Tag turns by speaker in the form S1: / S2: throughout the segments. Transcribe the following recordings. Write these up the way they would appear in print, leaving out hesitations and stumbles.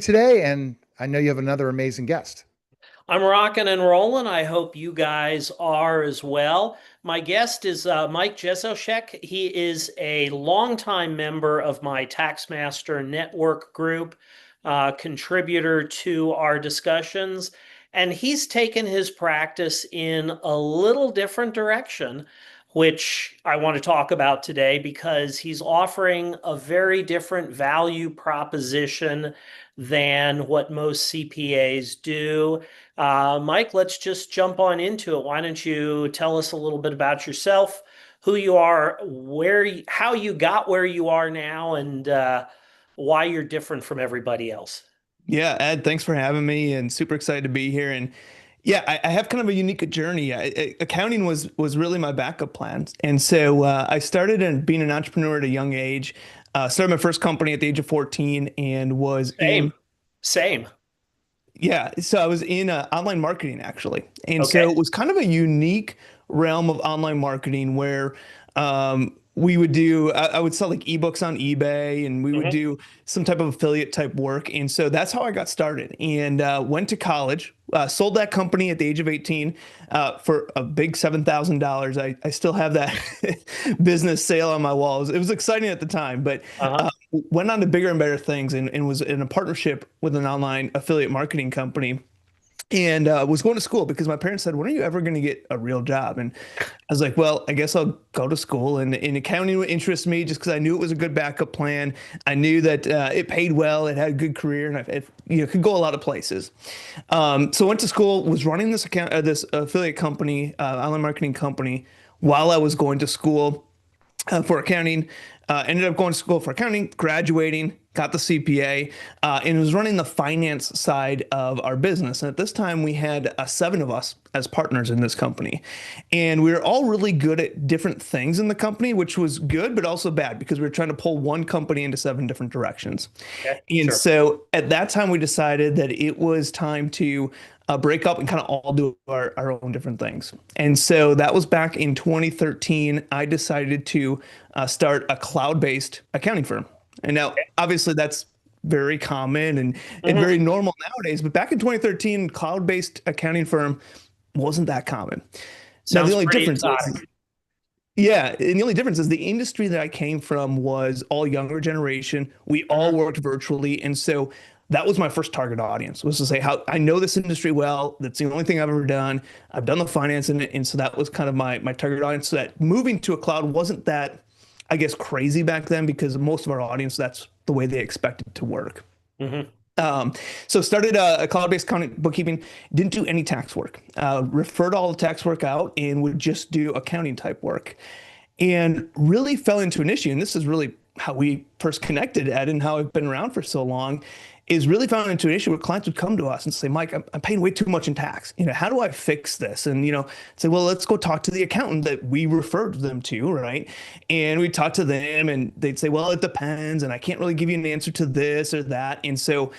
S1: Today, and I know you have another amazing guest.
S2: I'm rocking and rolling. I hope you guys are as well. My guest is Mike Jezoshek. He is a longtime member of my Taxmaster Network group, contributor to our discussions, and he's taken his practice in a little different direction, which I want to talk about today because he's offering a very different value proposition than what most CPAs do. Mike, let's just jump on into it. Why don't you tell us a little bit about yourself, who you are, how you got where you are now, and why you're different from everybody else.
S3: Yeah, Ed, thanks for having me and super excited to be here. And yeah, I have kind of a unique journey. Accounting was really my backup plan. And so I started in being an entrepreneur at a young age. Started my first company at the age of 14 and was
S2: Same,
S3: in,
S2: same.
S3: yeah, so I was in online marketing actually. And so
S2: Okay.
S3: it was kind of a unique realm of online marketing where we would do, I would sell like ebooks on eBay and we would
S2: Hmm.
S3: do some type of affiliate type work. And so that's how I got started and went to college, sold that company at the age of 18 for a big $7,000. I still have that business sale on my walls. It was exciting at the time, but
S2: Uh-huh.
S3: went on to bigger and better things and was in a partnership with an online affiliate marketing company and was going to school because my parents said, "When are you ever going to get a real job?" And I was like, "Well, I guess I'll go to school." And accounting would interest me just because I knew it was a good backup plan. I knew that it paid well, it had a good career, and could go a lot of places. So I went to school, was running this affiliate company, online marketing company, while I was going to school for accounting. Ended up going to school for accounting, graduating, got the CPA, and was running the finance side of our business. And at this time, we had seven of us as partners in this company. And we were all really good at different things in the company, which was good, but also bad because we were trying to pull one company into seven different directions.
S2: Okay.
S3: And
S2: Sure.
S3: so at that time, we decided that it was time to break up and kind of all do our own different things. And so that was back in 2013. I decided to start a cloud-based accounting firm. And now, obviously, that's very common and
S2: Hmm.
S3: very normal nowadays. But back in 2013, cloud-based accounting firm wasn't that common. Now, the
S2: Sounds
S3: only
S2: pretty
S3: difference is,
S2: exotic.
S3: yeah, and the only difference is the industry that I came from was all younger generation. We all
S2: Hmm.
S3: worked virtually, and so that was my first target audience was to say how I know this industry well. That's the only thing I've ever done. I've done the finance in it, and so that was kind of my target audience. So that moving to a cloud wasn't that, I guess, crazy back then because most of our audience that's the way they expected to work.
S2: Hmm.
S3: Um, so started a cloud-based accounting bookkeeping, didn't do any tax work, referred all the tax work out and would just do accounting type work and really fell into an issue. And this is really how we first connected, Ed, and how I've been around for so long is really found into an issue where clients would come to us and say, Mike, I'm paying way too much in tax. How do I fix this? And, say, well, let's go talk to the accountant that we referred them to, right? And we talk to them and they'd say, well, it depends. And I can't really give you an answer to this or that. And so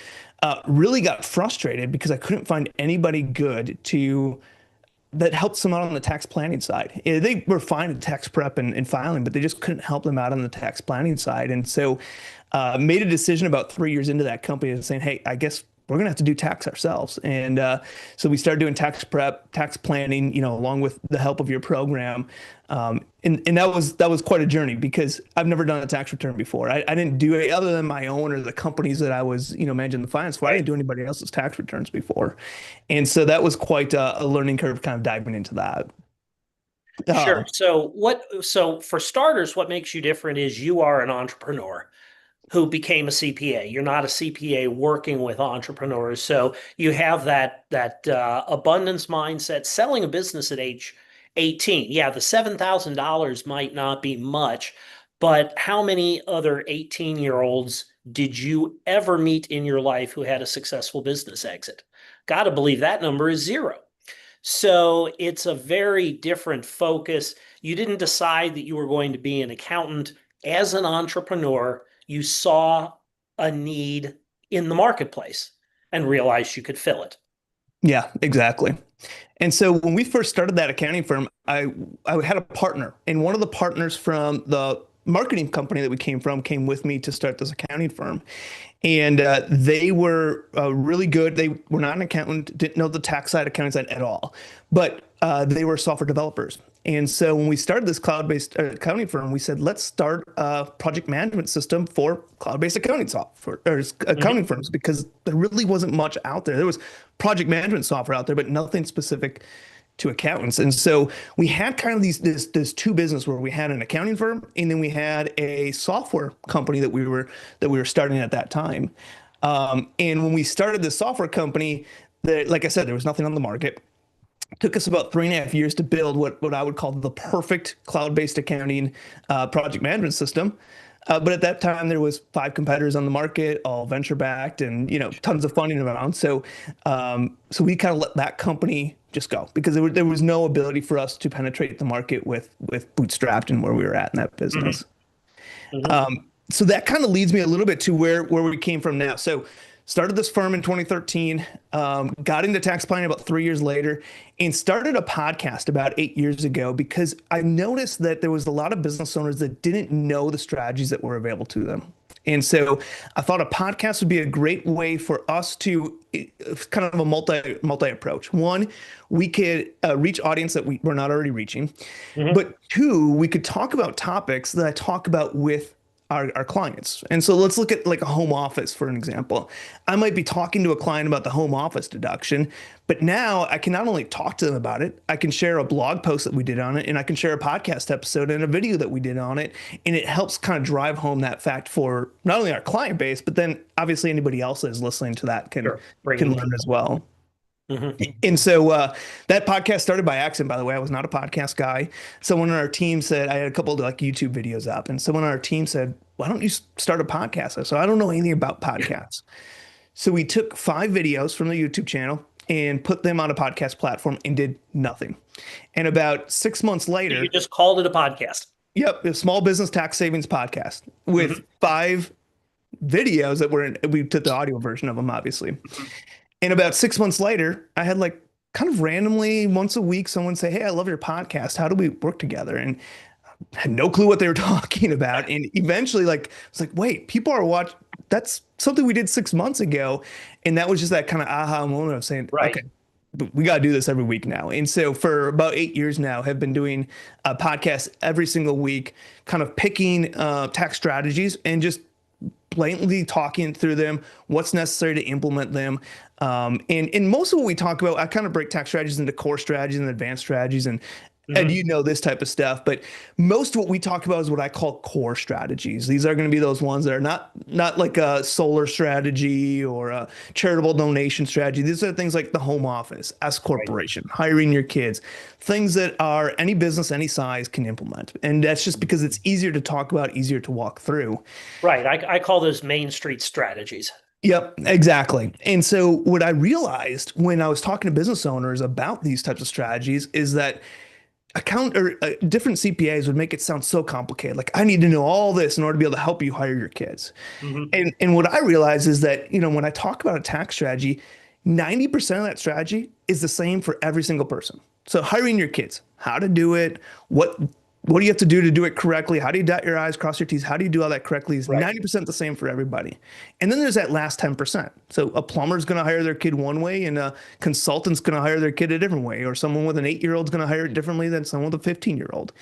S3: really got frustrated because I couldn't find anybody good to that helped them out on the tax planning side. Yeah, they were fine at tax prep and filing, but they just couldn't help them out on the tax planning side. And so made a decision about 3 years into that company and saying, hey, I guess we're going to have to do tax ourselves. And so we started doing tax prep, tax planning, along with the help of your program. And that was quite a journey because I've never done a tax return before. I didn't do it other than my own or the companies that I was, managing the finance for. I
S2: Right.
S3: didn't do anybody else's tax returns before. And so that was quite a learning curve kind of diving into that.
S2: Sure.
S3: Um,
S2: So for starters, what makes you different is you are an entrepreneur who became a CPA. You're not a CPA working with entrepreneurs. So you have that abundance mindset. Selling a business at age 18. Yeah, the $7,000 might not be much, but how many other 18-year-olds did you ever meet in your life who had a successful business exit? Got to believe that number is zero. So it's a very different focus. You didn't decide that you were going to be an accountant. As an entrepreneur, you saw a need in the marketplace and realized you could fill it.
S3: yeah, exactly. And so when we first started that accounting firm, I had a partner, and one of the partners from the marketing company that we came from came with me to start this accounting firm. And they were really good. They were not an accountant, didn't know the tax side, accounting side at all, but they were software developers. And so when we started this cloud-based accounting firm, we said, let's start a project management system for cloud-based accounting software or accounting firms, because there really wasn't much out there. There was project management software out there, but nothing specific to accountants. And so we had kind of this two business where we had an accounting firm and then we had a software company that we were starting at that time. And when we started this software company, like I said, there was nothing on the market. It took us about 3.5 years to build what I would call the perfect cloud-based accounting project management system. But at that time, there was 5 competitors on the market, all venture-backed, and tons of funding around. So we kind of let that company just go because there was no ability for us to penetrate the market with bootstrapped and where we were at in that business. So that kind of leads me a little bit to where we came from now. So started this firm in 2013, got into tax planning about 3 years later, and started a podcast about 8 years ago because I noticed that there was a lot of business owners that didn't know the strategies that were available to them. And so I thought a podcast would be a great way for us to kind of a multi approach. One, we could reach audience that we're not already reaching, but 2, we could talk about topics that I talk about with our clients. And so let's look at like a home office, for an example. I might be talking to a client about the home office deduction, but now I can not only talk to them about it, I can share a blog post that we did on it, and I can share a podcast episode and a video that we did on it. And it helps kind of drive home that fact for not only our client base, but then obviously anybody else that is listening to that can learn as well. And so that podcast started by accident, by the way. I was not a podcast guy. Someone on our team said, I had a couple of like YouTube videos up, and someone on our team said, why don't you start a podcast? So I don't know anything about podcasts. So we took 5 videos from the YouTube channel and put them on a podcast platform and did nothing. And about 6 months later,
S2: you just called it a podcast.
S3: Yep, a small business tax savings podcast with 5 videos that we took the audio version of them, obviously. And about 6 months later, I had like kind of randomly once a week, someone say, hey, I love your podcast. How do we work together? And I had no clue what they were talking about. And eventually I was like, wait, people are watching. That's something we did 6 months ago. And that was just that kind of aha moment of saying, okay, we got to do this every week now. And so for about 8 years now, have been doing a podcast every single week, kind of picking tax strategies and just blatantly talking through them, what's necessary to implement them. And most of what we talk about, I kind of break tax strategies into core strategies and advanced strategies. And this type of stuff, but most of what we talk about is what I call core strategies. These are going to be those ones that are not like a solar strategy or a charitable donation strategy. These are things like the home office, S corporation, hiring your kids, things that are any business, any size can implement. And that's just because it's easier to talk about, easier to walk through.
S2: Right. I call those Main Street strategies.
S3: Yep, exactly. And so what I realized when I was talking to business owners about these types of strategies is that different CPAs would make it sound so complicated. Like, I need to know all this in order to be able to help you hire your kids. And what I realize is that, when I talk about a tax strategy, 90% of that strategy is the same for every single person. So hiring your kids, how to do it, what do you have to do it correctly? How do you dot your I's, cross your T's? How do you do all that correctly? Is 90% the same for everybody. And then there's that last 10%. So a plumber's going to hire their kid one way, and a consultant's going to hire their kid a different way, or someone with an 8-year-old's going to hire it differently than someone with a 15-year-old.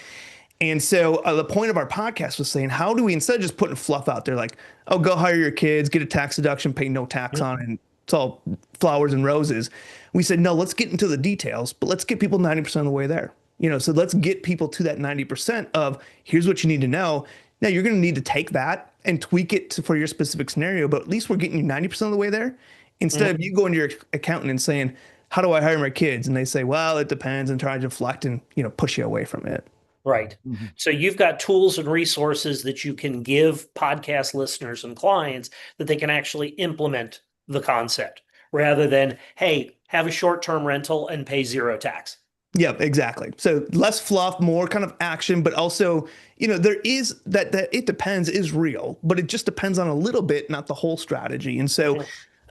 S3: And so the point of our podcast was saying, how do we, instead of just putting fluff out there, like, oh, go hire your kids, get a tax deduction, pay no tax on it, and it's all flowers and roses. We said, no, let's get into the details, but let's get people 90% of the way there. So let's get people to that 90% of here's what you need to know. Now you're going to need to take that and tweak it for your specific scenario, but at least we're getting you 90% of the way there. Instead of you going to your accountant and saying, how do I hire my kids? And they say, well, it depends, and try to deflect and, push you away from it.
S2: Right. So you've got tools and resources that you can give podcast listeners and clients that they can actually implement the concept rather than, hey, have a short-term rental and pay 0 tax.
S3: Yep, exactly. So less fluff, more kind of action, but also, there is that it depends is real, but it just depends on a little bit, not the whole strategy. And so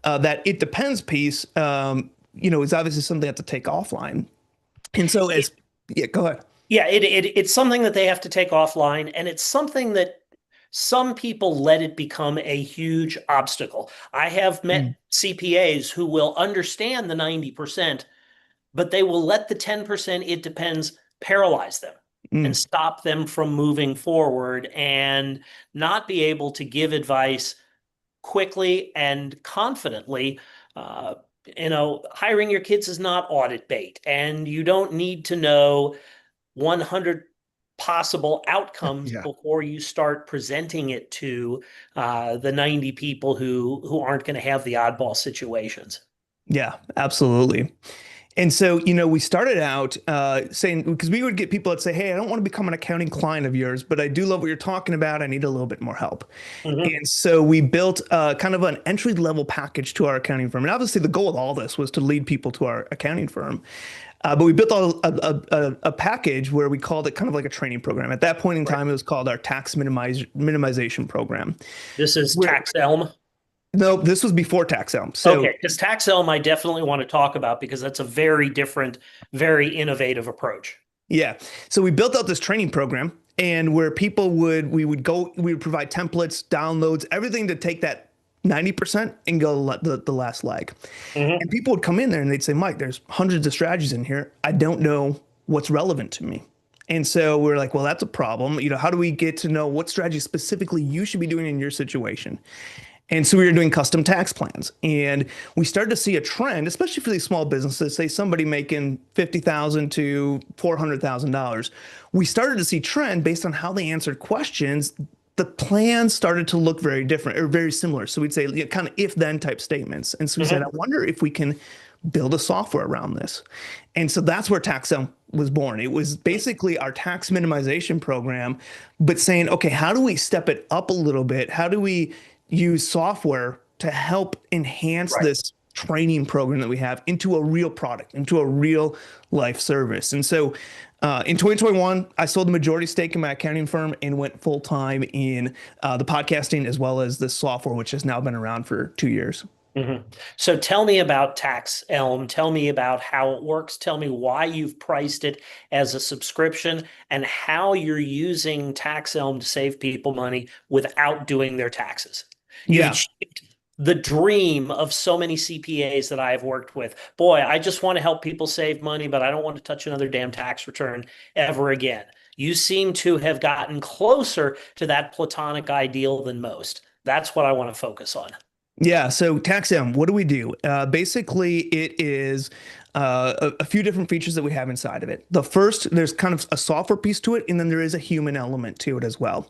S3: that it depends piece, is obviously something you have to take offline. And so go ahead.
S2: Yeah, it's something that they have to take offline, and it's something that some people let it become a huge obstacle. I have met
S3: Mm,
S2: CPAs who will understand the 90%, but they will let the 10% it depends paralyze them and
S3: mm.
S2: stop them from moving forward and not be able to give advice quickly and confidently. Uh, hiring your kids is not audit bait, and you don't need to know 100 possible outcomes
S1: Yeah.
S2: before you start presenting it to the 90 people who aren't going to have the oddball situations.
S3: Yeah, absolutely. And so, we started out saying, because we would get people that say, hey, I don't want to become an accounting client of yours, but I do love what you're talking about. I need a little bit more help.
S2: Mhm.
S3: And so we built kind of an entry level package to our accounting firm. And obviously, the goal of all this was to lead people to our accounting firm. But we built a package where we called it kind of like a training program. At that point in
S2: Right.
S3: time, it was called our minimization program.
S2: This is
S3: Where
S2: Tax Elm.
S3: no, this was before tax elm. So
S2: Okay, because Tax Elm I definitely want to talk about because that's a very different, very innovative approach.
S3: yeah. So we built out this training program and where we would provide templates, downloads, everything to take that 90% and go the last leg.
S2: Mhm.
S3: And people would come in there and they'd say, Mike, there's hundreds of strategies in here. I don't know what's relevant to me. And so we're like, well, that's a problem. How do we get to know what strategy specifically you should be doing in your situation? And so we were doing custom tax plans, and we started to see a trend, especially for these small businesses, say somebody making $50,000 to $400,000. We started to see trend based on how they answered questions. The plans started to look very different or very similar. So we'd say kind of if-then type statements. And so we said, I
S2: Mhm.
S3: wonder if we can build a software around this. And so that's where TaxSum was born. It was basically our tax minimization program, but saying, okay, how do we step it up a little bit? How do we use software to help enhance
S2: Right.
S3: this training program that we have into a real product, into a real life service? And so in 2021, I sold the majority stake in my accounting firm and went full time in the podcasting as well as this software, which has now been around for 2 years.
S2: Mhm. So tell me about Tax Elm. Tell me about how it works. Tell me why you've priced it as a subscription and how you're using Tax Elm to save people money without doing their taxes. You've
S3: Yeah.
S2: achieved the dream of so many CPAs that I've worked with. Boy, I just want to help people save money, but I don't want to touch another damn tax return ever again. You seem to have gotten closer to that platonic ideal than most. That's what I want to focus on.
S3: Yeah, so TaxM, what do we do? Basically, it is a few different features that we have inside of it. The first, there's kind of a software piece to it, and then there is a human element to it as well.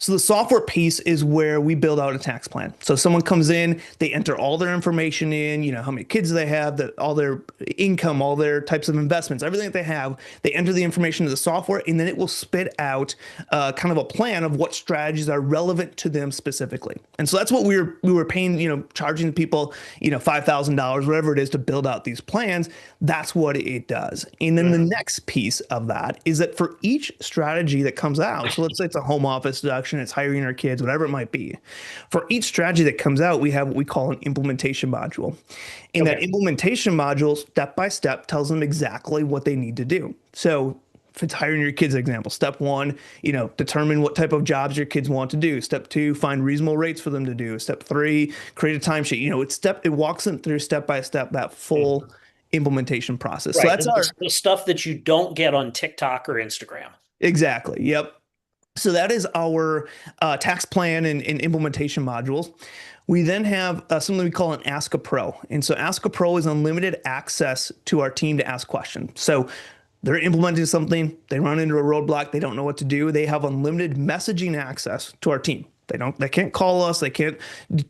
S3: So the software piece is where we build out a tax plan. So someone comes in, they enter all their information in, how many kids they have, all their income, all their types of investments, everything that they have. They enter the information into the software, and then it will spit out kind of a plan of what strategies are relevant to them specifically. And so that's what we were paying, charging people, $5,000, whatever it is, to build out these plans. That's what it does. And then the
S2: Mhm.
S3: next piece of that is that for each strategy that comes out, so let's say it's a home office deduction, it's hiring our kids, whatever it might be. For each strategy that comes out, we have what we call an implementation module. And that
S2: Okay.
S3: implementation module, step by step, tells them exactly what they need to do. So if it's hiring your kids example, step one, determine what type of jobs your kids want to do. Step two, find reasonable rates for them to do. Step three, create a timesheet. It walks them through step by step that full
S2: Mhm.
S3: implementation process. So
S2: Right.
S3: that's our
S2: The stuff that you don't get on TikTok or Instagram.
S3: exactly. Yep. So that is our tax plan and implementation modules. We then have something we call an Ask a Pro. And so Ask a Pro is unlimited access to our team to ask questions. So they're implementing something, they run into a roadblock, they don't know what to do. They have unlimited messaging access to our team. They can't call us, they can't,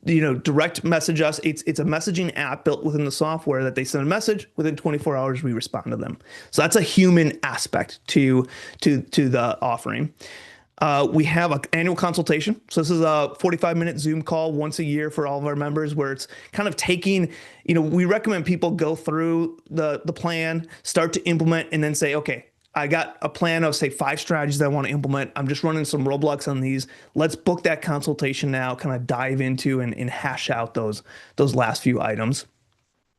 S3: direct message us. It's a messaging app built within the software that they send a message within 24 hours, we respond to them. So that's a human aspect to the offering. We have an annual consultation. So this is a 45-minute Zoom call once a year for all of our members where it's kind of taking, we recommend people go through the plan, start to implement, and then say, okay, I got a plan of say 5 strategies that I want to implement. I'm just running some roadblocks on these. Let's book that consultation now, kind of dive into and hash out those last few items.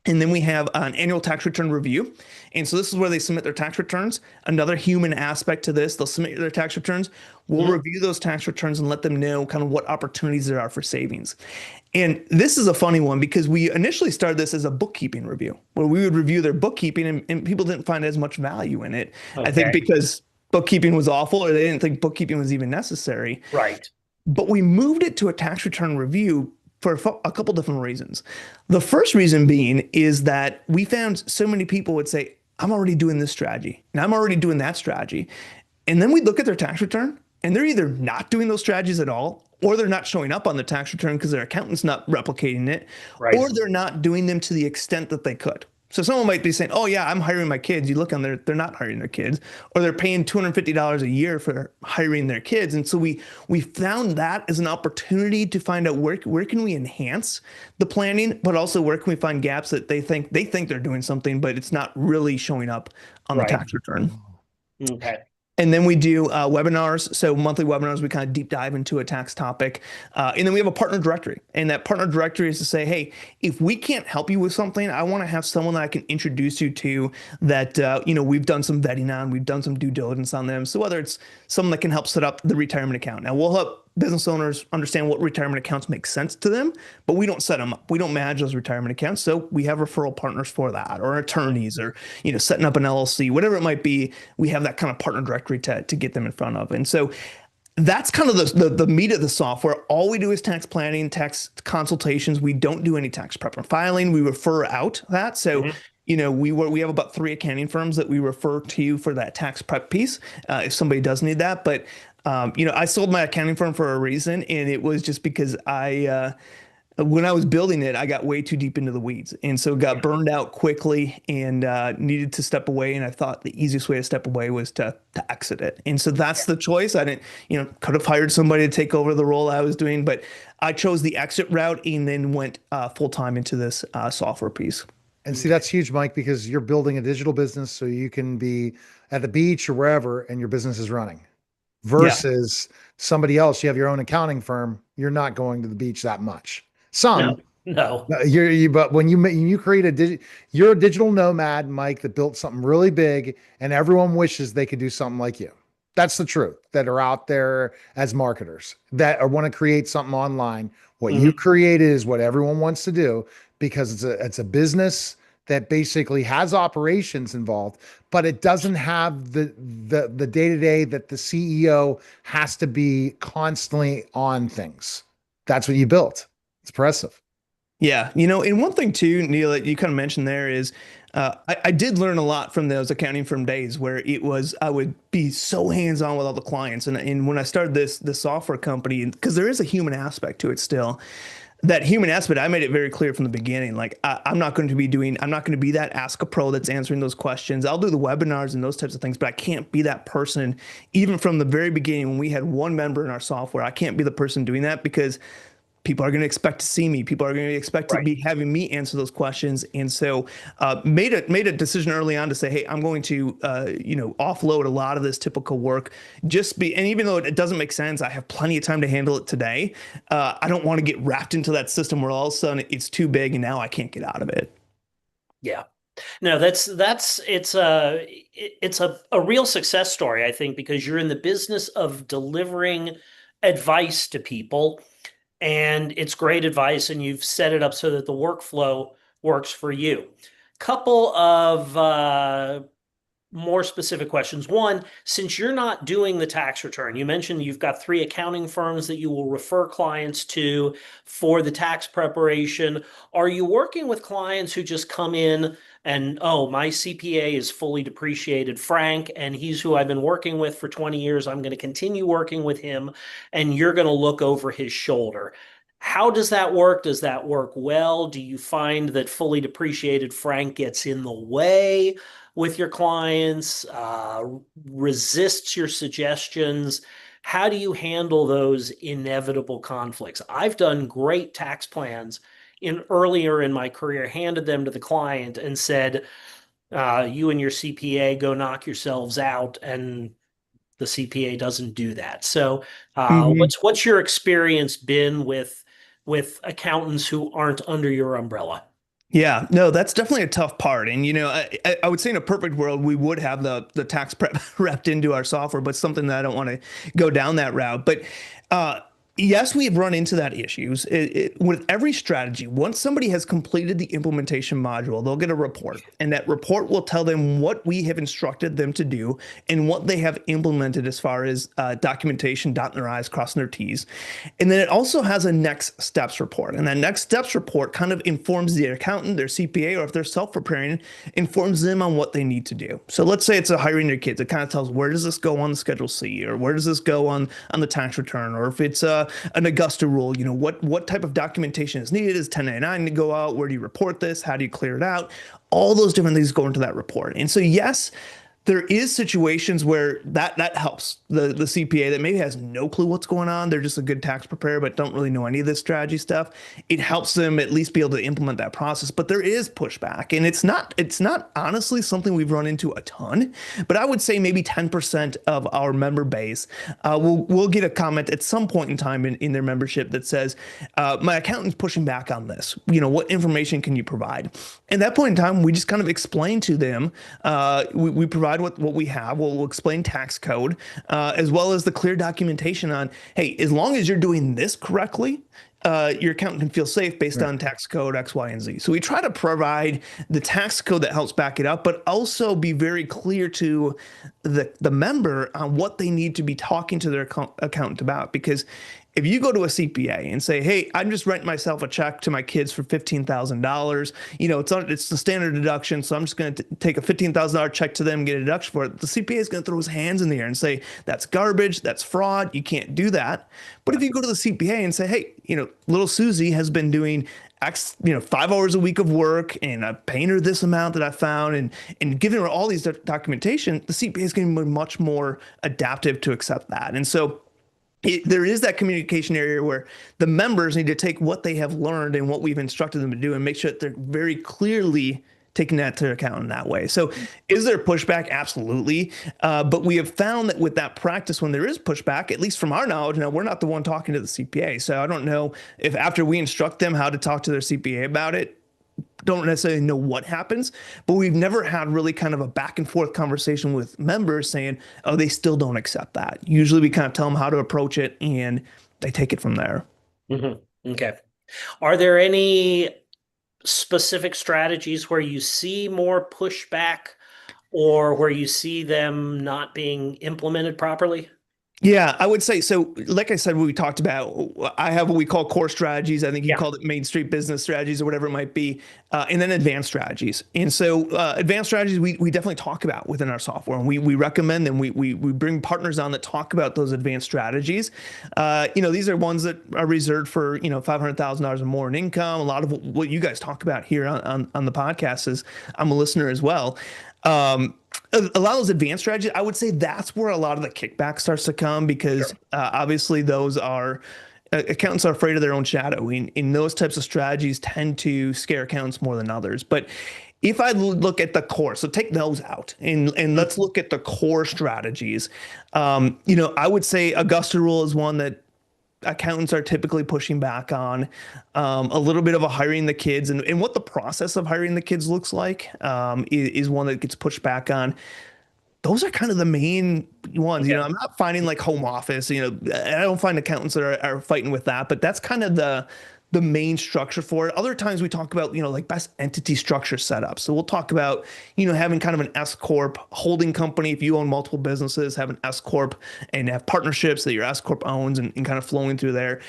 S3: And then we have an annual tax return review. And so this is where they submit their tax returns. Another human aspect to this, they'll submit their tax returns. We'll
S2: Mhm.
S3: review those tax returns and let them know kind of what opportunities there are for savings. And this is a funny one because we initially started this as a bookkeeping review where we would review their bookkeeping and people didn't find as much value in it. I think
S2: Okay.
S3: because bookkeeping was awful or they didn't think bookkeeping was even necessary.
S2: Right.
S3: But we moved it to a tax return review for a couple different reasons. The first reason being is that we found so many people would say, I'm already doing this strategy and I'm already doing that strategy. And then we look at their tax return and they're either not doing those strategies at all, or they're not showing up on the tax return because their accountant's not replicating it,
S2: Right.
S3: or they're not doing them to the extent that they could. So someone might be saying, "Oh yeah, I'm hiring my kids." You look on there, they're not hiring their kids, or they're paying $250 a year for hiring their kids. And so we found that as an opportunity to find out where can we enhance the planning, but also where can we find gaps that they think they're doing something, but it's not really showing up on the
S2: Right.
S3: tax return.
S2: Okay.
S3: And then we do webinars. So monthly webinars, we kind of deep dive into a tax topic. And then we have a partner directory. And that partner directory is to say, hey, if we can't help you with something, I want to have someone that I can introduce you to that, we've done some vetting on, we've done some due diligence on them. So whether it's someone that can help set up the retirement account. Now we'll help business owners understand what retirement accounts make sense to them, but we don't set them up. We don't manage those retirement accounts. So we have referral partners for that, or attorneys, or setting up an LLC, whatever it might be. We have that kind of partner directory to get them in front of. And so that's kind of the meat of the software. All we do is tax planning, tax consultations. We don't do any tax prep or filing. We refer out that. So
S2: Mhm.
S3: we have about 3 accounting firms that we refer to for that tax prep piece, if somebody does need that. But I sold my accounting firm for a reason, and it was just because when I was building it, I got way too deep into the weeds, and so got burned out quickly and needed to step away. And I thought the easiest way to step away was to exit it. And so that's the choice. I didn't, could have hired somebody to take over the role I was doing, but I chose the exit route and then went full time into this software piece.
S1: And see, that's huge, Mike, because you're building a digital business so you can be at the beach or wherever and your business is running.
S3: Yeah.
S1: Versus somebody else, you have your own accounting firm, you're not going to the beach that much.
S2: No.
S1: Some,
S2: No.
S1: but when you create you're a digital nomad, Mike, that built something really big, and everyone wishes they could do something like you. That's the truth. That are out there as marketers that want to create something online. What you
S2: Mhm.
S1: created is what everyone wants to do because it's a business that basically has operations involved, but it doesn't have the day-to-day that the CEO has to be constantly on things. That's what you built. It's impressive.
S3: Yeah, and one thing too, Neil, that you kind of mentioned there is I did learn a lot from those accounting firm days where I would be so hands-on with all the clients. And when I started this software company, because there is a human aspect to it still, that human aspect, I made it very clear from the beginning. Like I'm not going to be that Ask a Pro that's answering those questions. I'll do the webinars and those types of things, but I can't be that person. Even from the very beginning, when we had one member in our software, I can't be the person doing that because people are going to expect to see me. People are going to expect to
S2: Right.
S3: be having me answer those questions. And so made a decision early on to say, hey, I'm going to offload a lot of this typical work. And even though it doesn't make sense, I have plenty of time to handle it today. I don't want to get wrapped into that system where all of a sudden it's too big and now I can't get out of it.
S2: Yeah. No, it's a real success story, I think, because you're in the business of delivering advice to people, and it's great advice, and you've set it up so that the workflow works for you. Couple of more specific questions. One, since you're not doing the tax return, you mentioned you've got 3 accounting firms that you will refer clients to for the tax preparation. Are you working with clients who just come in and, oh, my CPA is fully depreciated, Frank, and he's who I've been working with for 20 years. I'm going to continue working with him, and you're going to look over his shoulder. How does that work? Does that work well? Do you find that fully depreciated Frank gets in the way with your clients, resists your suggestions? How do you handle those inevitable conflicts? I've done great tax plans earlier in my career, handed them to the client and said, you and your CPA go knock yourselves out, and the CPA doesn't do that. So,
S3: Mhm.
S2: what's your experience been with accountants who aren't under your umbrella?
S3: Yeah, no, that's definitely a tough part. And, I would say in a perfect world, we would have the tax prep wrapped into our software, but something that I don't want to go down that route. But uh, yes, we've run into that issues with every strategy. Once somebody has completed the implementation module, they'll get a report, and that report will tell them what we have instructed them to do and what they have implemented as far as documentation, dotting their I's, crossing their T's. And then it also has a next steps report. And that next steps report kind of informs the accountant, their CPA, or if they're self-preparing, informs them on what they need to do. So let's say it's a hiring their kids. It kind of tells where does this go on the Schedule C, or where does this go on the tax return, or if it's an Augusta rule, what type of documentation is needed? Is 1099 to go out? Where do you report this? How do you clear it out? All those different things go into that report. And so yes, there is situations where that helps the CPA that maybe has no clue what's going on. They're just a good tax preparer, but don't really know any of this strategy stuff. It helps them at least be able to implement that process. But there is pushback, and it's not honestly something we've run into a ton. But I would say maybe 10% of our member base will get a comment at some point in time in their membership that says, "My accountant's pushing back on this. What information can you provide?" At that point in time, we just kind of explain to them. We provide what we have. We'll explain tax code, as well as the clear documentation on, hey, as long as you're doing this correctly, your accountant can feel safe based on tax code X, Y, and Z. So we try to provide the tax code that helps back it up, but also be very clear to the member on what they need to be talking to their accountant about. Because if you go to a CPA and say, "Hey, I'm just writing myself a check to my kids for $15,000, it's the standard deduction, so I'm just going to take a $15,000 check to them and get a deduction for it," the CPA is going to throw his hands in the air and say, "That's garbage, that's fraud, you can't do that." But if you go to the CPA and say, "Hey, little Susie has been doing X, 5 hours a week of work, and I'm paying her this amount that I found," and giving her all these documentation, the CPA is going to be much more adaptive to accept that. And so there is that communication area where the members need to take what they have learned and what we've instructed them to do and make sure that they're very clearly taking that to account in that way. So is there pushback? Absolutely. But we have found that with that practice, when there is pushback, at least from our knowledge, now we're not the one talking to the CPA. So I don't know if after we instruct them how to talk to their CPA about it, don't necessarily know what happens, but we've never had really kind of a back and forth conversation with members saying, "Oh, they still don't accept that." Usually we kind of tell them how to approach it and they take it from there.
S2: Mm-hmm. Okay. Are there any specific strategies where you see more pushback or where you see them not being implemented properly?
S3: Yeah, I would say so. Like I said, we talked about, I have what we call core strategies. I think you called it Main Street business strategies or whatever it might be, and then advanced strategies. And so advanced strategies, we definitely talk about within our software, and we recommend them. We bring partners on that talk about those advanced strategies. These are ones that are reserved for, $500,000 or more in income. A lot of what you guys talk about here on the podcast is, I'm a listener as well. A lot of those advanced strategies, I would say that's where a lot of the kickback starts to come, because obviously those are accountants are afraid of their own shadow. In those types of strategies tend to scare accountants more than others. But if I look at the core, so take those out and let's look at the core strategies. I would say Augusta rule is one that accountants are typically pushing back on. A little bit of a hiring the kids and what the process of hiring the kids looks like is one that gets pushed back on. Those are kind of the main ones. I'm not finding like home office. I don't find accountants that are fighting with that, but that's kind of the main structure for it. Other times we talk about, like best entity structure setup. So we'll talk about, having kind of an S corp holding company. If you own multiple businesses, have an S corp and have partnerships that your S corp owns and kind of flowing through there.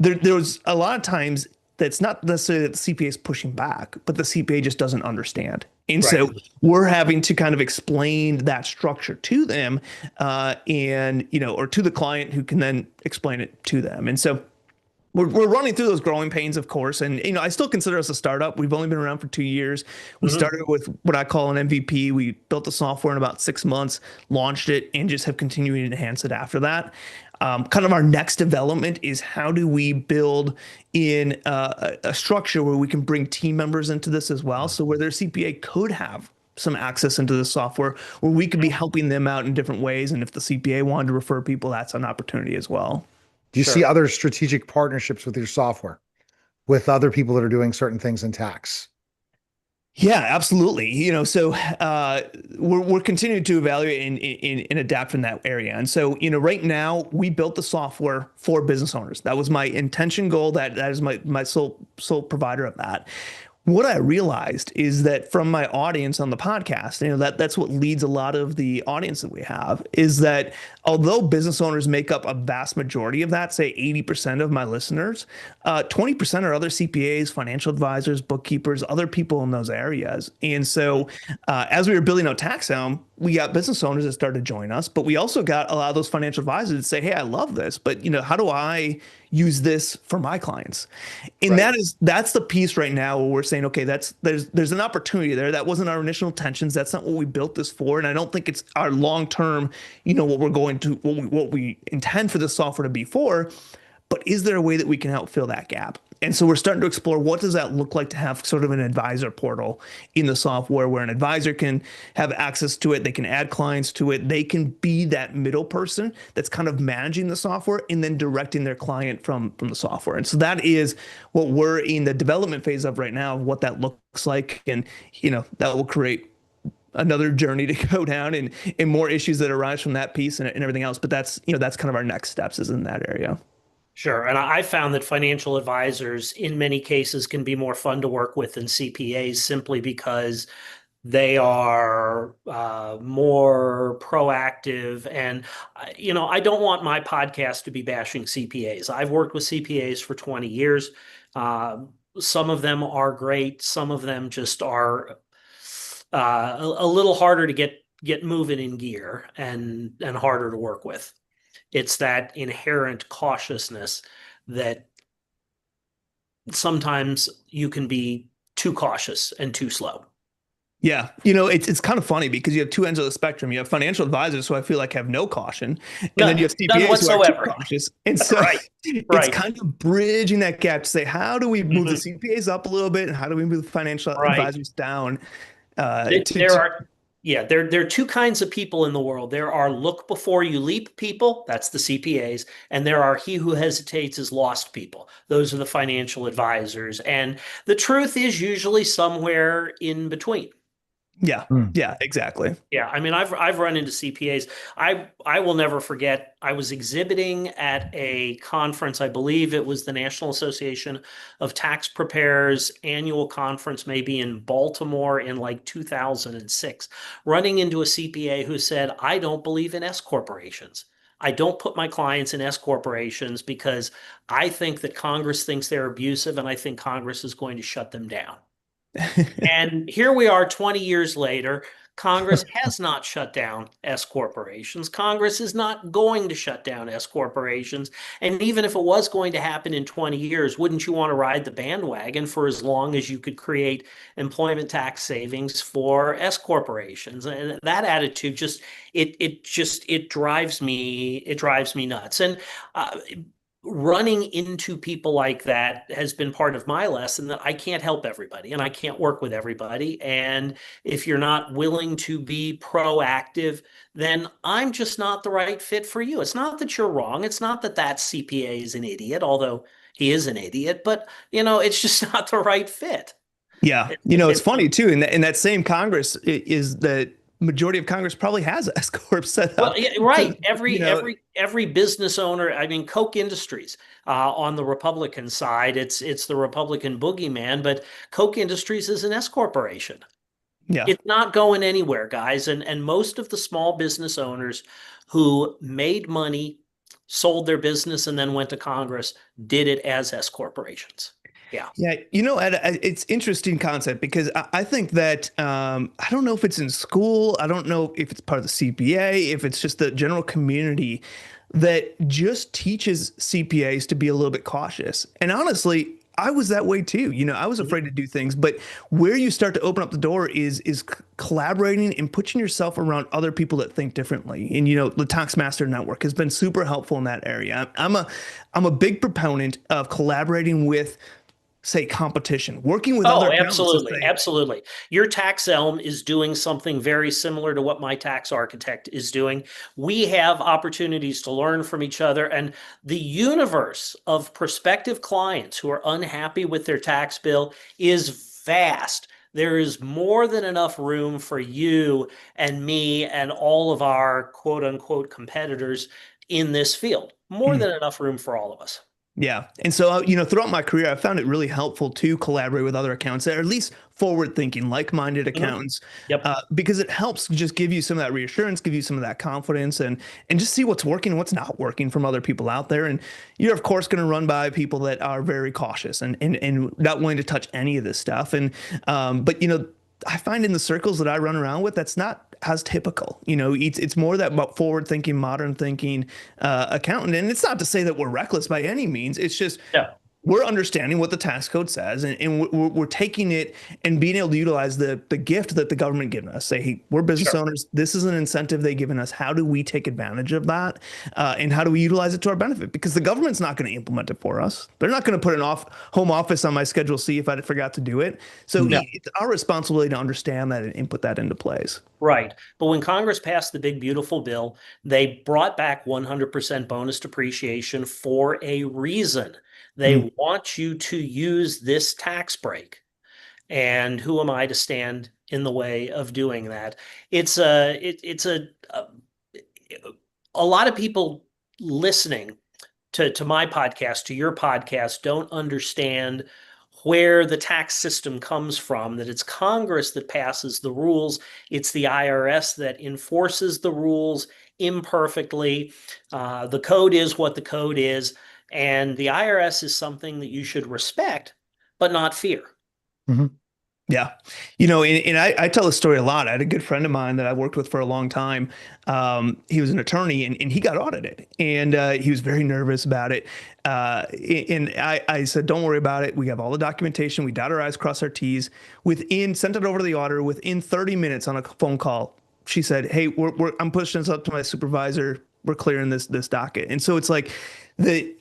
S3: There's a lot of times that's not necessarily that the CPA is pushing back, but the CPA just doesn't understand. And so we're having to kind of explain that structure to them or to the client who can then explain it to them. And so we're running through those growing pains, of course. And, I still consider us a startup. We've only been around for 2 years. We started with what I call an MVP. We built the software in about 6 months, launched it, and just have continued to enhance it after that. Kind of our next development is how do we build in a structure where we can bring team members into this as well. So where their CPA could have some access into the software, where we could be helping them out in different ways. And if the CPA wanted to refer people, that's an opportunity as well.
S1: Do you see other strategic partnerships with your software with other people that are doing certain things in tax?
S3: Yeah, absolutely. So we're continuing to evaluate and adapt in that area. And so, right now we built the software for business owners. That was my intention goal. That is my sole provider of that. What I realized is that from my audience on the podcast, that's what leads a lot of the audience that we have, is that although business owners make up a vast majority of that, say 80% of my listeners, 20% are other CPAs, financial advisors, bookkeepers, other people in those areas. And so as we were building out TaxHelm, we got business owners that started to join us, but we also got a lot of those financial advisors that say, hey, I love this, but how do I use this for my clients? And
S2: Right.
S3: that's the piece right now where we're saying, okay, there's an opportunity there. That wasn't our initial intentions. That's not what we built this for. And I don't think it's our long-term, what we intend for this software to be for. But is there a way that we can help fill that gap? And so we're starting to explore, what does that look like to have sort of an advisor portal in the software where an advisor can have access to it, they can add clients to it, they can be that middle person that's kind of managing the software and then directing their client from the software. And so that is what we're in the development phase of right now, what that looks like. And that will create another journey to go down, and more issues that arise from that piece and everything else. But that's kind of our next steps, is in that area.
S2: Sure. And I found that financial advisors in many cases can be more fun to work with than CPAs, simply because they are more proactive. And, I don't want my podcast to be bashing CPAs. I've worked with CPAs for 20 years. Some of them are great. Some of them just are a little harder to get moving in gear and harder to work with. It's that inherent cautiousness that sometimes you can be too cautious and too slow.
S3: Yeah, it's kind of funny because you have two ends of the spectrum. You have financial advisors who I feel like have no caution, and then you have
S2: None
S3: CPAs who are too
S2: whatsoever.
S3: cautious. And so
S2: Right.
S3: it's
S2: Right.
S3: kind of bridging that gap to say, how do we move the
S2: Mhm.
S3: CPAs up a little bit, and how do we move the financial
S2: Right.
S3: advisors down?
S2: There are, yeah, there are two kinds of people in the world. There are look before you leap people, that's the CPAs, and there are he who hesitates is lost people. Those are the financial advisors. And the truth is usually somewhere in between.
S3: Yeah,
S1: Hmm.
S3: yeah, exactly.
S2: Yeah, I mean, I've run into CPAs. I will never forget. I was exhibiting at a conference. I believe it was the National Association of Tax Preparers annual conference, maybe in Baltimore in like 2006. Running into a CPA who said, "I don't believe in S corporations. I don't put my clients in S corporations because I think that Congress thinks they're abusive, and I think Congress is going to shut them down." And here we are 20 years later. Congress has not shut down S corporations. Congress is not going to shut down S corporations. And even if it was going to happen in 20 years, wouldn't you want to ride the bandwagon for as long as you could create employment tax savings for S corporations? And that attitude it drives me nuts. And running into people like that has been part of my lesson, that I can't help everybody and I can't work with everybody. And if you're not willing to be proactive, then I'm just not the right fit for you. It's not that you're wrong. It's not that that CPA is an idiot, although he is an idiot, but it's just not the right fit.
S3: Yeah,
S2: It, it,
S3: it's
S2: it,
S3: funny too. In that same Congress is the majority of Congress probably has S corp set
S2: Well,
S3: up.
S2: yeah,
S3: To,
S2: right.
S3: you know,
S2: Every business owner. I mean, Koch Industries on the Republican side, it's the Republican boogeyman, but Koch Industries is an S corporation.
S3: yeah.
S2: It's not going anywhere, guys. And most of the small business owners who made money, sold their business, and then went to Congress did it as S corporations. Yeah.
S3: Yeah, Ed, it's interesting concept because I think that I don't know if it's in school, I don't know if it's part of the CPA, if it's just the general community that just teaches CPAs to be a little bit cautious. And honestly, I was that way too. I was
S2: Mhm.
S3: afraid to do things, but where you start to open up the door is collaborating and putting yourself around other people that think differently. And the Taxmaster Network has been super helpful in that area. I'm a big proponent of collaborating with say, competition, working with other
S2: Oh,
S3: accountants to
S2: absolutely.
S3: say,
S2: Absolutely. Your tax elm is doing something very similar to what my tax architect is doing. We have opportunities to learn from each other, and the universe of prospective clients who are unhappy with their tax bill is vast. There is more than enough room for you and me and all of our quote unquote competitors in this field. More than enough room for all of us.
S3: yeah. And so, throughout my career, I found it really helpful to collaborate with other accountants that are at least forward thinking, like minded
S2: Mhm.
S3: accountants,
S2: Yep.
S3: because it helps just give you some of that reassurance, give you some of that confidence, and just see what's working and what's not working from other people out there. And you're, of course, going to run by people that are very cautious and not willing to touch any of this stuff. But, I find in the circles that I run around with, that's not as typical. It's more that about forward thinking, modern thinking accountant. And it's not to say that we're reckless by any means. It's just
S2: Yeah.
S3: we're understanding what the tax code says, and we're taking it and being able to utilize the gift that the government given us. Say, hey, we're business
S2: Sure.
S3: owners. This is an incentive they've given us. How do we take advantage of that, and how do we utilize it to our benefit? Because the government's not going to implement it for us. They're not going to put an home office on my Schedule C if I forgot to do it. So
S1: Yeah.
S3: it's our responsibility to understand that and input that into place.
S2: Right. But when Congress passed the big, beautiful bill, they brought back 100% bonus depreciation for a reason.
S3: Mm,
S2: They want you to use this tax break. And who am I to stand in the way of doing that? It's a lot of people listening to my podcast, to your podcast, don't understand where the tax system comes from, that it's Congress that passes the rules, it's the IRS that enforces the rules imperfectly. The code is what the code is, and the IRS is something that you should respect, but not fear.
S1: Mhm.
S3: yeah. And I tell this story a lot. I had a good friend of mine that I worked with for a long time. He was an attorney and he got audited and he was very nervous about it. And I said, don't worry about it. We have all the documentation. We dot our I's, cross our T's. Sent it over to the auditor within 30 minutes on a phone call. She said, hey, I'm pushing this up to my supervisor. We're clearing this docket. And so it's like,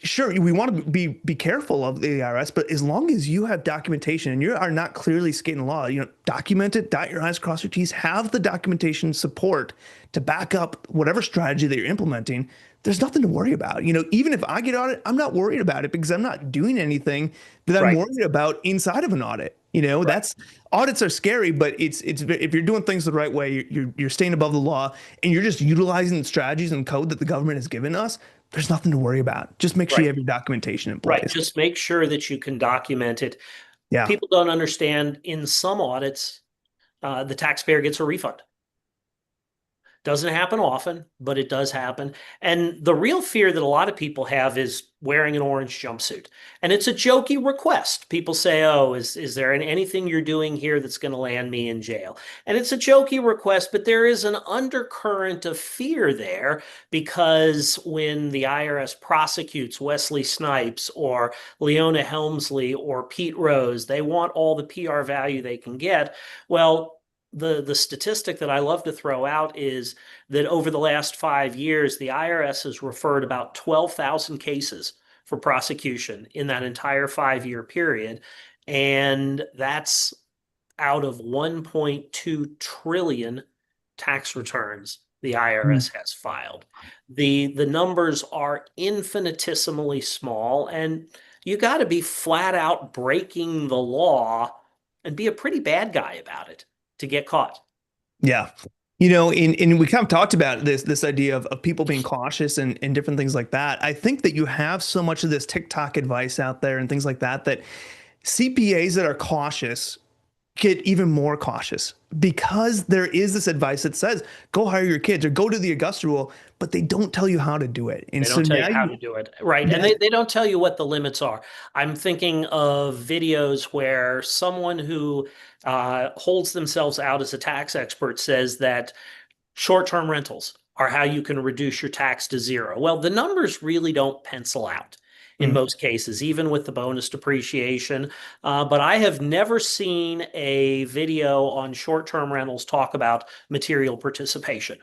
S3: sure, we want to be careful of the IRS, but as long as you have documentation and you are not clearly skating the law, document it, dot your I's, cross your T's, have the documentation support to back up whatever strategy that you're implementing. There's nothing to worry about. Even if I get audit, I'm not worried about it because I'm not doing anything that I'm
S2: Right,
S3: worried about inside of an audit.
S2: right,
S3: That's audits are scary, but it's if you're doing things the right way, you're staying above the law and you're just utilizing the strategies and code that the government has given us. There's nothing to worry about. Just make sure you
S2: right,
S3: have your documentation in
S2: right.
S3: place.
S2: Just make sure that you can document it.
S3: Yeah.
S2: People don't understand in some audits, the taxpayer gets a refund. Doesn't happen often, but it does happen. And the real fear that a lot of people have is wearing an orange jumpsuit. And it's a jokey request. People say, oh, is there anything you're doing here that's going to land me in jail? And it's a jokey request, but there is an undercurrent of fear there because when the IRS prosecutes Wesley Snipes or Leona Helmsley or Pete Rose, they want all the PR value they can get. Well, the statistic that I love to throw out is that over the last 5 years, the IRS has referred about 12,000 cases for prosecution in that entire 5 year period. And that's out of 1.2 trillion tax returns the
S3: Mm.
S2: IRS has filed. The numbers are infinitesimally small, and you got to be flat out breaking the law and be a pretty bad guy about it to get caught.
S3: Yeah. And we kind of talked about this idea of people being cautious and different things like that. I think that you have so much of this TikTok advice out there and things like that CPAs that are cautious get even more cautious because there is this advice that says go hire your kids or go to the Augusta rule, but they don't tell you how to do it. And
S2: They
S3: so
S2: don't tell
S3: now
S2: you how to do it. Right. And
S3: now,
S2: they don't tell you what the limits are. I'm thinking of videos where someone who holds themselves out as a tax expert says that short-term rentals are how you can reduce your tax to zero. Well, the numbers really don't pencil out in
S3: mm,
S2: most cases, even with the bonus depreciation. But I have never seen a video on short-term rentals talk about material participation.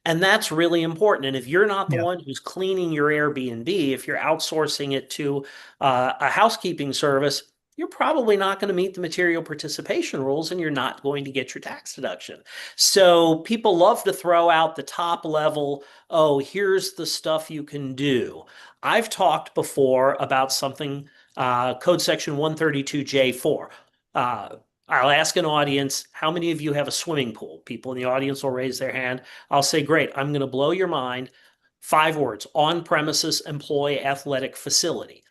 S2: And that's really important. And if you're not the
S3: yeah.
S2: one who's cleaning your Airbnb, if you're outsourcing it to a housekeeping service, you're probably not going to meet the material participation rules and you're not going to get your tax deduction. So people love to throw out the top level, oh, here's the stuff you can do. I've talked before about something, code section 132J4. Uh, I'll ask an audience, how many of you have a swimming pool? People in the audience will raise their hand. I'll say, great, I'm going to blow your mind. 5 words, on-premises employee athletic facility.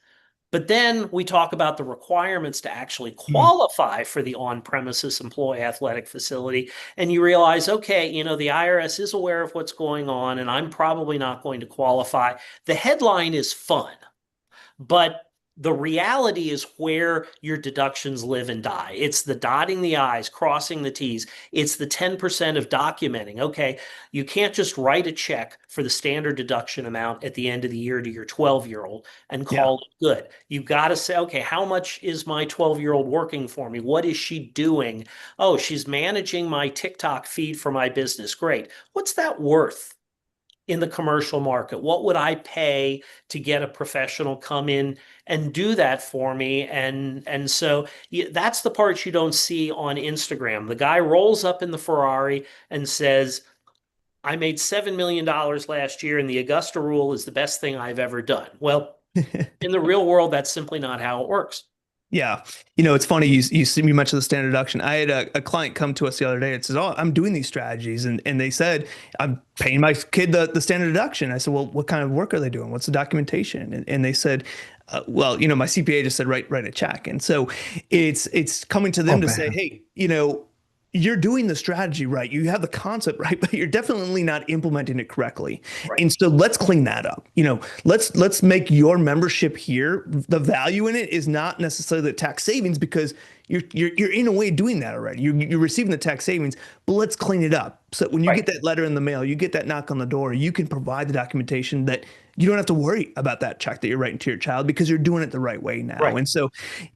S2: But then we talk about the requirements to actually
S3: Mm.
S2: qualify for the on-premises employee athletic facility. And you realize, okay, the IRS is aware of what's going on, and I'm probably not going to qualify. The headline is fun, but the reality is where your deductions live and die. It's the dotting the I's, crossing the T's. It's the 10% of documenting. Okay, you can't just write a check for the standard deduction amount at the end of the year to your 12-year-old and
S3: Yeah.
S2: call it good. You've got to say, okay, how much is my 12-year-old working for me? What is she doing? Oh, she's managing my TikTok feed for my business. Great. What's that worth in the commercial market? What would I pay to get a professional come in and do that for me? And so that's the part you don't see on Instagram. The guy rolls up in the Ferrari and says, I made $7 million last year, and the Augusta rule is the best thing I've ever done. Well, in the real world, that's simply not how it works.
S3: Yeah. It's funny. You mentioned the standard deduction. I had a client come to us the other day and says, oh, I'm doing these strategies. And they said, I'm paying my kid the standard deduction. I said, well, what kind of work are they doing? What's the documentation? And they said, well, my CPA just said, write a check. And so it's coming to
S1: Oh
S3: them to say,
S1: man.
S3: hey, you're doing the strategy right. You have the concept right, but you're definitely not implementing it correctly.
S2: Right.
S3: And so let's clean that up. Let's make your membership here. The value in it is not necessarily the tax savings, because you're in a way doing that already. You're receiving the tax savings, but let's clean it up. So when you
S2: Right.
S3: get that letter in the mail, you get that knock on the door, you can provide the documentation that you don't have to worry about that check that you're writing to your child, because you're doing it the right way now.
S2: Right.
S3: And so,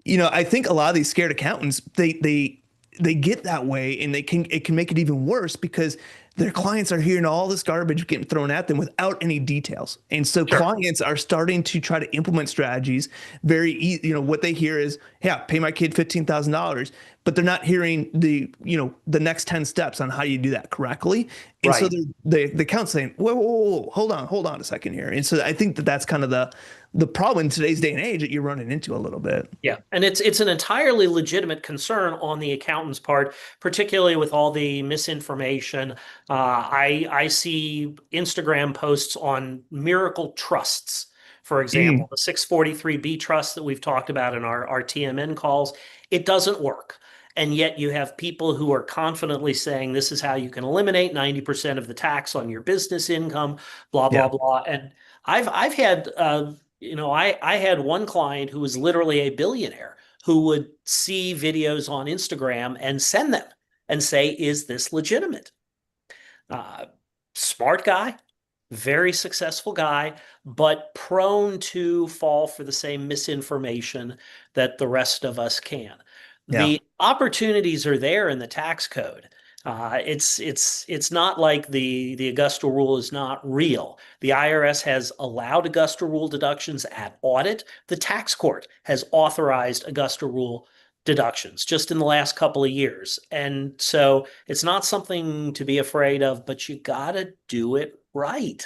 S3: I think a lot of these scared accountants, they get that way, and it can make it even worse, because their clients are hearing all this garbage getting thrown at them without any details. And so
S2: Sure.
S3: clients are starting to try to implement strategies very easy. What they hear is, yeah, pay my kid $15,000, but they're not hearing the next 10 steps on how you do that correctly. And so
S2: Right.
S3: the account's saying, whoa, hold on a second here. And so I think that's kind of the problem in today's day and age that you're running into a little bit.
S2: Yeah, and it's an entirely legitimate concern on the accountant's part, particularly with all the misinformation. I see Instagram posts on miracle trusts, for example,
S3: Mm,
S2: the 643B trust that we've talked about in our TMN calls. It doesn't work. And yet you have people who are confidently saying this is how you can eliminate 90% of the tax on your business income, blah,
S3: yeah.
S2: blah, blah. And I've had I had one client who was literally a billionaire who would see videos on Instagram and send them and say, is this legitimate? Uh, Smart guy, very successful guy, but prone to fall for the same misinformation that the rest of us can.
S3: Yeah.
S2: The opportunities are there in the tax code. It's not like the Augusta rule is not real. The IRS has allowed Augusta rule deductions at audit. The tax court has authorized Augusta rule deductions just in the last couple of years. And so it's not something to be afraid of, but you gotta do it right.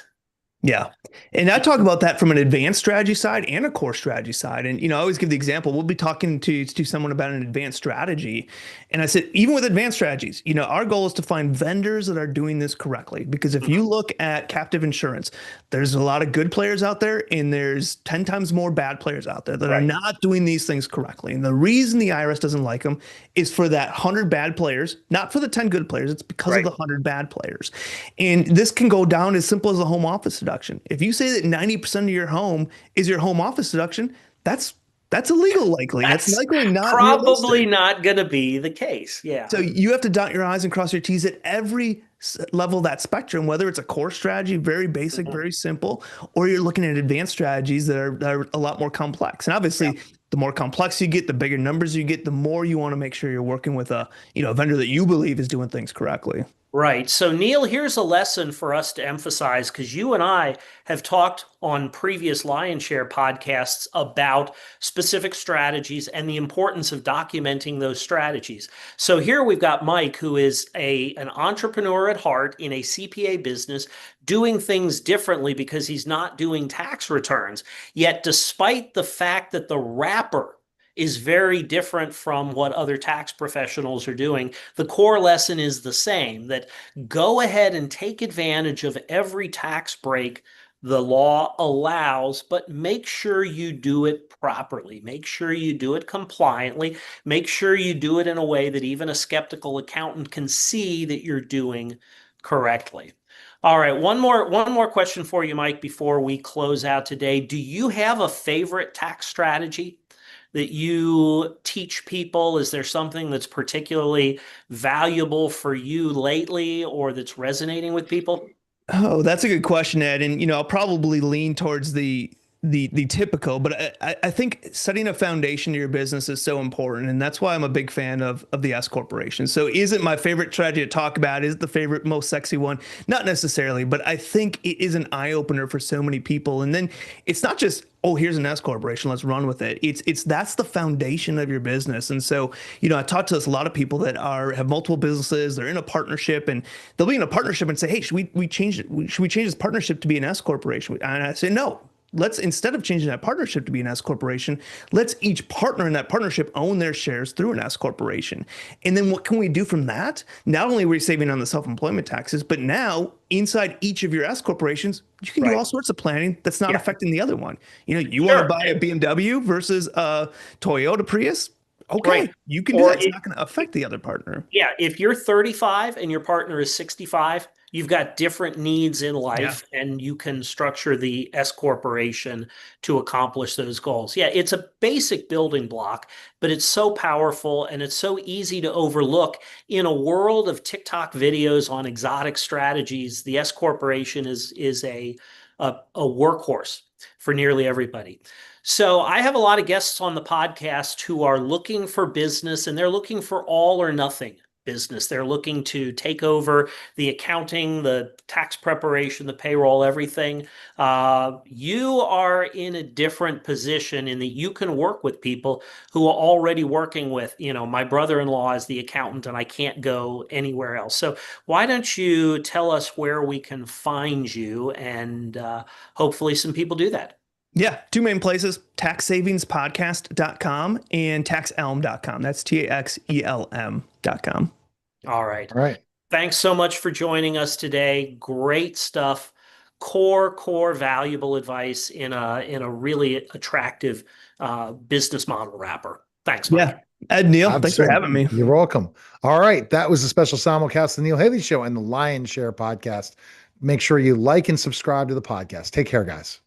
S3: Yeah. And I talk about that from an advanced strategy side and a core strategy side. And, I always give the example, we'll be talking to someone about an advanced strategy. And I said, even with advanced strategies, our goal is to find vendors that are doing this correctly. Because if you
S2: Mhm.
S3: look at captive insurance, there's a lot of good players out there, and there's 10 times more bad players out there that are
S2: Right.
S3: not doing these things correctly. And the reason the IRS doesn't like them is for that 100 bad players, not for the 10 good players. It's because of
S2: Right.
S3: the 100 bad players. And this can go down as simple as a home office deduction. If you say that 90% of your home is your home office deduction, that's illegal likely. That's
S2: That's
S3: likely not
S2: probably
S3: realistic.
S2: not going to be the case. Yeah.
S3: So you have to dot your I's and cross your T's at every level of that spectrum, whether it's a core strategy, very basic,
S2: Mhm.
S3: very simple, or you're looking at advanced strategies that are a lot more complex. And
S2: Yeah.
S3: obviously, the more complex you get, the bigger numbers you get, the more you want to make sure you're working with a vendor that you believe is doing things correctly.
S2: Right. So, Neil, here's a lesson for us to emphasize because you and I have talked on previous Lion Share podcasts about specific strategies and the importance of documenting those strategies. So here we've got Mike, who is an entrepreneur at heart in a CPA business, doing things differently because he's not doing tax returns. Yet, despite the fact that the wrapper is very different from what other tax professionals are doing, the core lesson is the same, that go ahead and take advantage of every tax break the law allows, but make sure you do it properly. Make sure you do it compliantly. Make sure you do it in a way that even a skeptical accountant can see that you're doing correctly. All right, one more question for you, Mike, before we close out today. Do you have a favorite tax strategy that you teach people? Is there something that's particularly valuable for you lately or that's resonating with people?
S3: Oh, that's a good question, Ed. And I'll probably lean towards the typical, but I think setting a foundation to your business is so important, and that's why I'm a big fan of the S corporation. So, is it my favorite strategy to talk about? Is it the favorite, most sexy one? Not necessarily, but I think it is an eye opener for so many people. And then it's not just, oh, here's an S corporation, let's run with it. It's that's the foundation of your business. And so, I talk to a lot of people that have multiple businesses, they're in a partnership, and they'll be in a partnership and say, hey, should we change it? Should we change this partnership to be an S corporation? And I say, no. Let's, instead of changing that partnership to be an S corporation, let's each partner in that partnership own their shares through an S corporation. And then what can we do from that? Not only are we saving on the self-employment taxes, but now inside each of your S corporations, you can do all sorts of planning that's not affecting the other one. You want to buy a BMW versus a Toyota Prius? Okay, you can do that. It's not going to affect the other partner.
S2: Yeah, if you're 35 and your partner is 65, you've got different needs in life, and you can structure the S corporation to accomplish those goals. Yeah, it's a basic building block, but it's so powerful and it's so easy to overlook. In a world of TikTok videos on exotic strategies, the S corporation is a workhorse for nearly everybody. So I have a lot of guests on the podcast who are looking for business, and they're looking for all or nothing business. They're looking to take over the accounting, the tax preparation, the payroll, everything. You are in a different position in that you can work with people who are already working with, my brother-in-law is the accountant and I can't go anywhere else. So why don't you tell us where we can find you, and hopefully some people do that.
S3: Yeah, two main places, taxsavingspodcast.com and taxelm.com. That's taxelm.com.
S2: All right.
S1: All right.
S2: Thanks so much for joining us today. Great stuff. Core valuable advice in a really attractive business model wrapper. Thanks, Mike.
S3: Yeah. Ed, Neil, thanks for having me.
S1: You're welcome. All right. That was a special simulcast of the Neil Haley Show and the Lion Share podcast. Make sure you like and subscribe to the podcast. Take care, guys.